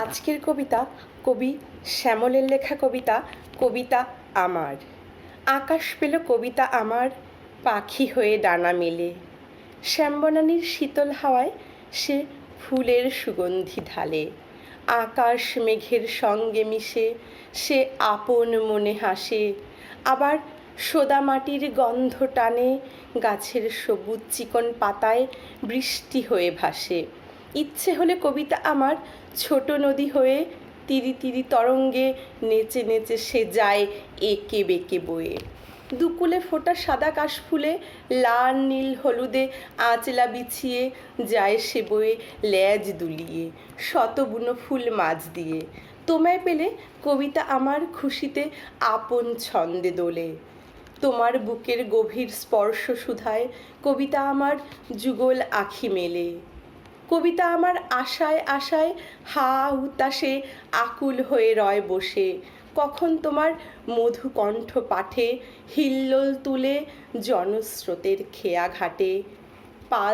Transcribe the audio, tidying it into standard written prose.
আজকের কবিতা কবি শ্যামলের লেখা কবিতা কবিতা আমার। আকাশ পেল কবিতা আমার পাখি হয়ে ডানা মেলে, শ্যামবনানীর শীতল হাওয়ায় সে ফুলের সুগন্ধি ঢালে। আকাশ মেঘের সঙ্গে মিশে সে আপন মনে হাসে, আবার সোদা মাটির গন্ধ টানে গাছের সবুজ চিকন পাতায় বৃষ্টি হয়ে ভাসে। ইচ্ছে হলে কবিতা আমার ছোট নদী হয়ে তিরি তিরি তরঙ্গে নেচে নেচে সে যায় এঁকে বেঁকে বয়ে। দুকুলে ফোটা সাদা কাশফুলে লাল নীল হলুদে আঁচলা বিছিয়ে যায় সে বয়ে লেজ দুলিয়ে, শত বুনো ফুল মাঝ দিয়ে। তোমায় পেলে কবিতা আমার খুশিতে আপন ছন্দে দোলে, তোমার বুকের গভীর স্পর্শ সুধায় কবিতা আমার যুগল আখি মেলে। কবিতা আমার আশায় আশায় হা হুতাশে আকুল হয়ে রয় বসে, কখন তোমার মধুকণ্ঠ পাঠে হিল্লোল তুলে জনস্রোতের খেয়া ঘাটে। পাল